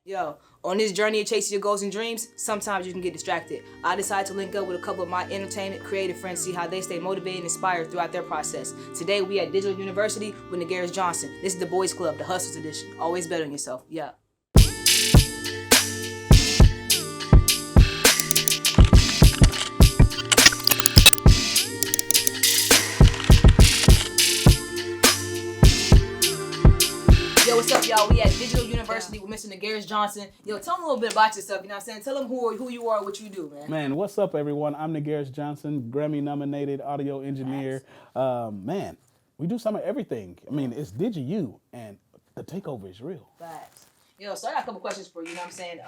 Yo, on this journey of chasing your goals and dreams, sometimes you can get distracted. I decided to link up with a couple of my entertainment creative friends, see how they stay motivated and inspired throughout their process. Today we at Digital University with Nagaris Johnson. This is the Boys Club, the Hustlers Edition. Always bet on yourself. Yeah. Yo, what's up, y'all? We at Digital University with Mr. Nagaris Johnson. Yo, tell them a little bit about yourself, you know what I'm saying? Tell them who you are, what you do, man. Man, what's up, everyone? I'm Nagaris Johnson, Grammy-nominated audio engineer. Man, we do some of everything. I mean, it's DigiU, and the takeover is real. Facts. Yo, so I got a couple questions for you, you know what I'm saying?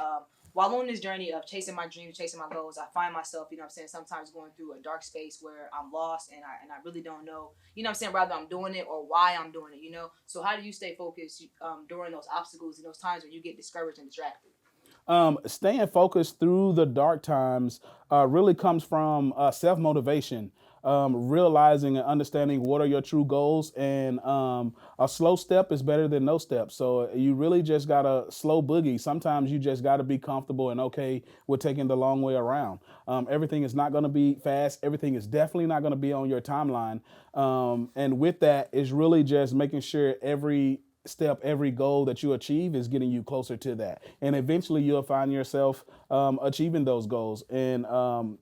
While on this journey of chasing my dreams, chasing my goals, I find myself, you know what I'm saying, sometimes going through a dark space where I'm lost and I really don't know, you know what I'm saying, whether I'm doing it or why I'm doing it, you know? So how do you stay focused during those obstacles and those times when you get discouraged and distracted? Staying focused through the dark times really comes from self-motivation, realizing and understanding what are your true goals, and a slow step is better than no step. So you really just got to slow boogie. Sometimes you just got to be comfortable and okay with taking the long way around. Everything is not going to be fast. Everything is definitely not going to be on your timeline. And with that is really just making sure every step, every goal that you achieve is getting you closer to that. And eventually you'll find yourself achieving those goals. And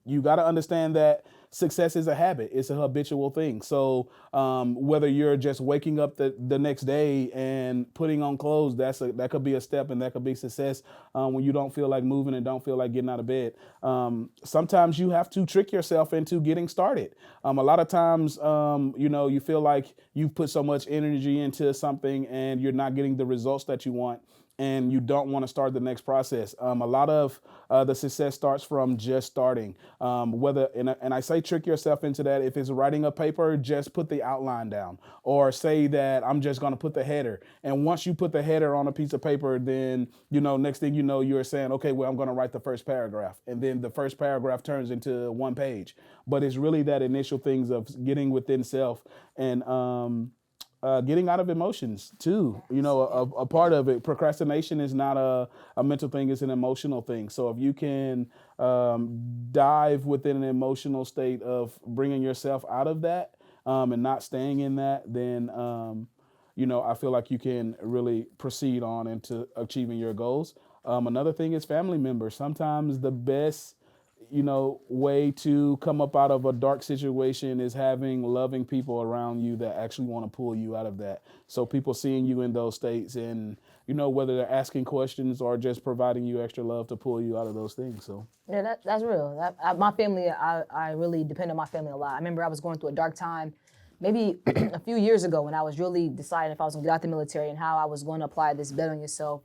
you got to understand that success is a habit. It's a habitual thing. So whether you're just waking up the next day and putting on clothes, that could be a step, and that could be success when you don't feel like moving and don't feel like getting out of bed. Sometimes you have to trick yourself into getting started. A lot of times, you feel like you've put so much energy into something and you're not getting the results that you want, and you don't want to start the next process. A lot of the success starts from just starting. And I say trick yourself into that. If it's writing a paper, just put the outline down, or say that I'm just going to put the header. And once you put the header on a piece of paper, then next thing you know, you're saying, okay, well, I'm going to write the first paragraph, and then the first paragraph turns into one page. But it's really that initial things of getting within self and getting out of emotions too. A part of it. Procrastination is not a mental thing; it's an emotional thing. So if you can dive within an emotional state of bringing yourself out of that and not staying in that, then I feel like you can really proceed on into achieving your goals. Another thing is family members. Sometimes the best way to come up out of a dark situation is having loving people around you that actually want to pull you out of that. So people seeing you in those states, and whether they're asking questions or just providing you extra love to pull you out of those things. So Yeah, that's real. My family, I really depend on my family a lot. I remember I was going through a dark time maybe a few years ago when I was really deciding if I was going to get out the military and how I was going to apply this bet on yourself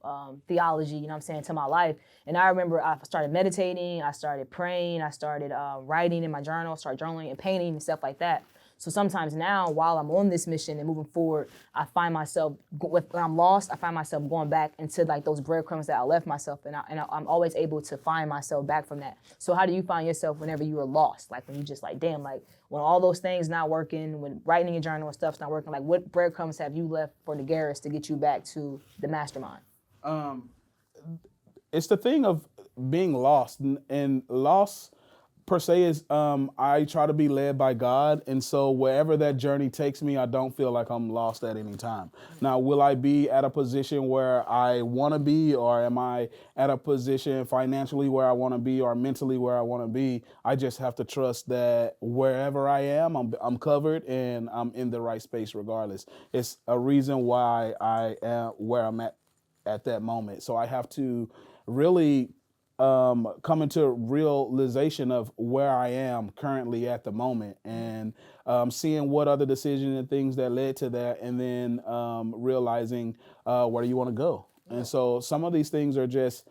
theology, to my life. And I remember I started meditating, I started praying, I started writing in my journal, started journaling and painting and stuff like that. So sometimes now, while I'm on this mission and moving forward, I find myself, when I'm lost, I find myself going back into like those breadcrumbs that I left myself, and I'm always able to find myself back from that. So how do you find yourself whenever you are lost? Like when you just like, damn, like when all those things not working, when writing in your journal and stuff's not working, like what breadcrumbs have you left for Nagaris to get you back to the mastermind? it's the thing of being lost, and lost per se is I try to be led by God, and so wherever that journey takes me, I don't feel like I'm lost at any time. Now, will I be at a position where I want to be, or am I at a position financially where I want to be, or mentally where I want to be? I just have to trust that wherever I am, I'm covered and I'm in the right space regardless. It's a reason why I am where I'm at that moment. So I have to really come into realization of where I am currently at the moment, and seeing what other decisions and things that led to that, and then realizing where do you want to go. And so some of these things are just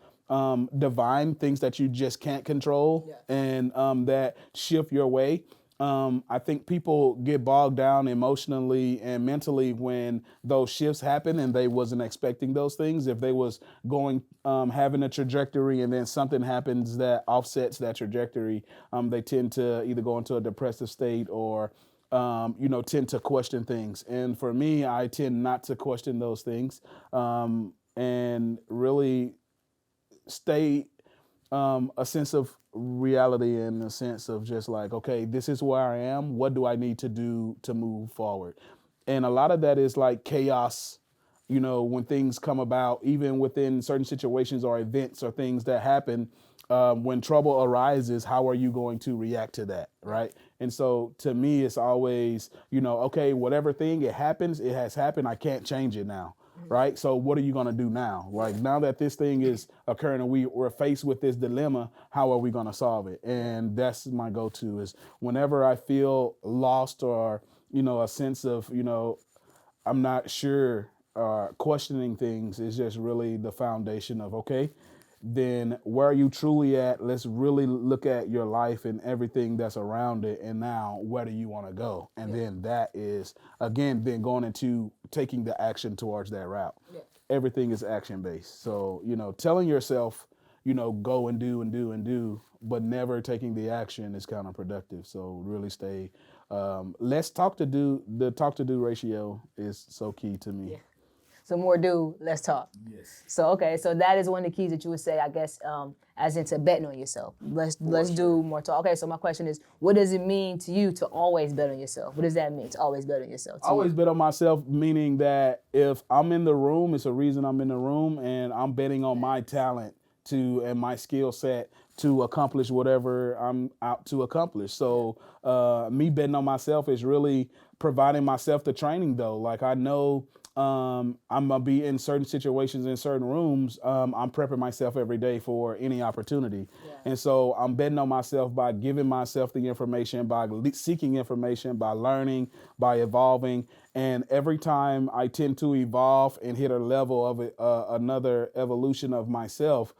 divine things that you just can't control, and that shift your way. I think people get bogged down emotionally and mentally when those shifts happen and they wasn't expecting those things. If they was going, having a trajectory, and then something happens that offsets that trajectory, they tend to either go into a depressive state or tend to question things. And for me, I tend not to question those things, and really stay a sense of reality and a sense of just like, okay, this is where I am. What do I need to do to move forward? And a lot of that is like chaos, when things come about, even within certain situations or events or things that happen, when trouble arises, how are you going to react to that, right? And so to me, it's always, okay, whatever thing it happens, it has happened. I can't change it now, right? So what are you going to do now? Like now that this thing is occurring and we're faced with this dilemma, how are we going to solve it? And that's my go-to is whenever I feel lost or, a sense of, I'm not sure, questioning things is just really the foundation of, okay, then where are you truly at? Let's really look at your life and everything that's around it. And now where do you want to go? And then that is, again, then going into taking the action towards that route. Yeah. Everything is action based. So, telling yourself, go and do and do and do, but never taking the action is counterproductive. So really stay, let's talk to do. The talk to do ratio is so key to me. Yeah. So more do, less talk. Yes. So okay, so that is one of the keys that you would say, I guess, as into betting on yourself. Let's do more talk. Okay, so my question is, what does it mean to you to always bet on yourself? What does that mean to always bet on yourself? Always bet on myself, meaning that if I'm in the room, it's a reason I'm in the room, and I'm betting on my talent and my skill set to accomplish whatever I'm out to accomplish. So me betting on myself is really providing myself the training, though. Like I know. I'm gonna be in certain situations in certain rooms. I'm prepping myself every day for any opportunity. Yeah. And so I'm betting on myself by giving myself the information, by seeking information, by learning, by evolving. And every time I tend to evolve and hit a level of another evolution of myself,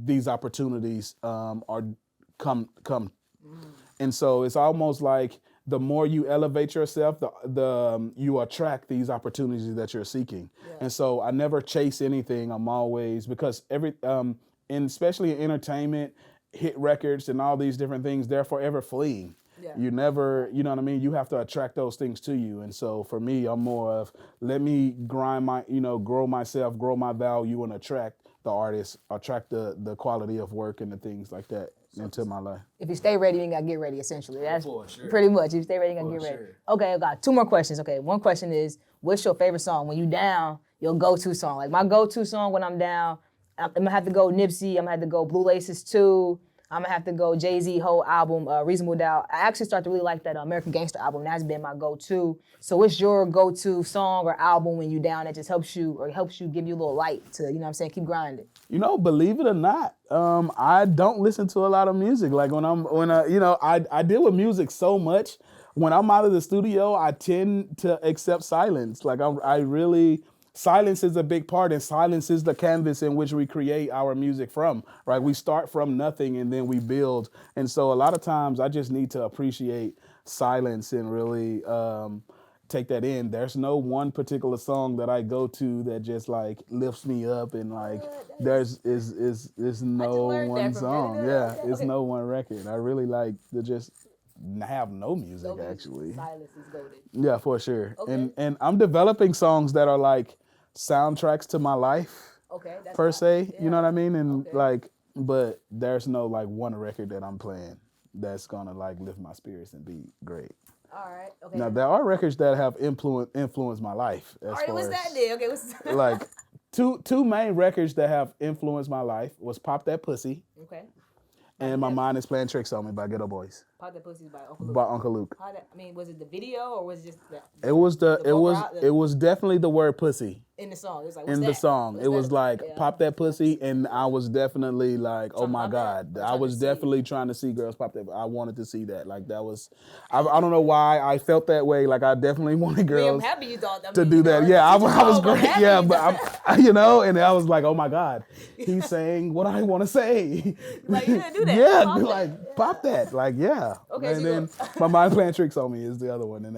these opportunities are come. And so it's almost like the more you elevate yourself, the you attract these opportunities that you're seeking. Yeah. And so I never chase anything. I'm always, because and especially in entertainment, hit records and all these different things, they're forever fleeing. Yeah. You never, you know what I mean? You have to attract those things to you. And so for me, I'm more of, let me grind my, grow myself, grow my value, and attract the artist, attract the quality of work and the things like that into my life. If you stay ready, you gotta get ready, essentially. That's sure. Pretty much. If you stay ready, you gotta get ready. Sure. Okay, I got 2 more questions. Okay, one question is, what's your favorite song? When you down, your go-to song. Like my go-to song when I'm down, I'm gonna have to go Nipsey, I'm gonna have to go Blue Laces 2, I'm gonna have to go Jay-Z whole album, Reasonable Doubt. I actually started to really like that American Gangster album. That's been my go-to. So what's your go-to song or album when you down that just helps you give you a little light to, keep grinding? Believe it or not, I don't listen to a lot of music. Like I deal with music so much. When I'm out of the studio, I tend to accept silence. Like silence is a big part, and silence is the canvas in which we create our music from, right? We start from nothing and then we build. And so a lot of times I just need to appreciate silence and really take that in. There's no one particular song that I go to that just like lifts me up and like there's no one song. Yeah, it's no one record. I really like to just have no music actually. Silence is goated. Yeah, for sure. Okay. And I'm developing songs that are like soundtracks to my life. Okay. Per se, yeah. You know what I mean? And but there's no like one record that I'm playing that's gonna like lift my spirits and be great. All right. Okay. Now there are records that have influenced my life. All right. What's that then? Okay. What's like two main records that have influenced my life was "Pop That Pussy." Okay. And My Mind Is Playing Tricks on Me by Ghetto Boys. Pop That Pussy by Uncle Luke. By Uncle Luke. Was it the video or was it just it was definitely the word pussy. In the song. It was like, in the song. It was like, pop that pussy, and I was definitely like, oh my God. I was definitely trying to see girls pop that. I wanted to see that. Like that was, I don't know why I felt that way. Like I definitely wanted girls I'm happy you thought that to do that. Yeah, I was great. Yeah, but and I was like, oh my God, he's saying what I want to say. Like you didn't do that. Yeah, pop pop that. Like, yeah. Okay. And then My Mind Playing Tricks on Me is the other one. And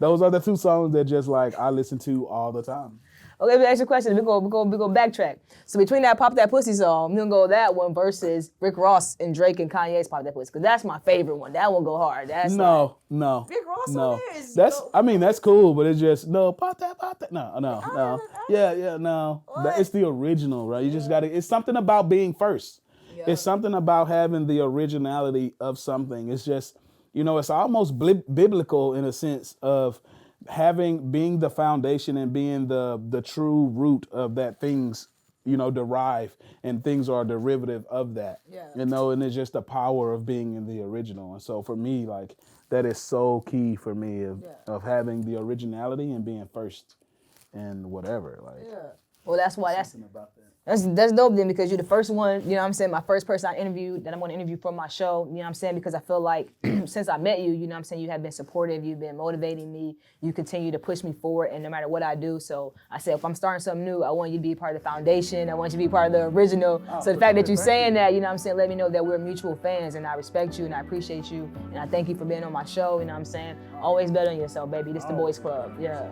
those are the 2 songs that just like I listen to all the time. Okay, let me ask you a question. We go backtrack. So between that Pop That Pussy song, we're gonna go that one versus Rick Ross and Drake and Kanye's Pop That Pussy. Because that's my favorite one. That one go hard. That's No. Rick Ross No. on there is That's dope. I mean, that's cool, but it's just pop that. No. Yeah, no. It's the original, right? You just gotta it's something about being first. Yeah. It's something about having the originality of something. It's just, it's almost biblical in a sense of being the foundation and being the true root of that things, derive, and things are a derivative of that. Yeah. And it's just the power of being in the original. And so for me, like, that is so key for me of having the originality and being first and whatever. Like, Well, that's why something about that. That's dope then, because you're the first one, you know what I'm saying, my first person I interviewed that I'm gonna interview for my show, you know what I'm saying, because I feel like since I met you, you know what I'm saying, you have been supportive, you've been motivating me, you continue to push me forward, and no matter what I do, so I said, if I'm starting something new, I want you to be part of the foundation, I want you to be part of the original, so the fact that you're saying that, you know what I'm saying, let me know that we're mutual fans, and I respect you, and I appreciate you, and I thank you for being on my show, you know what I'm saying, always bet on yourself, baby, this the Boys Club, yeah.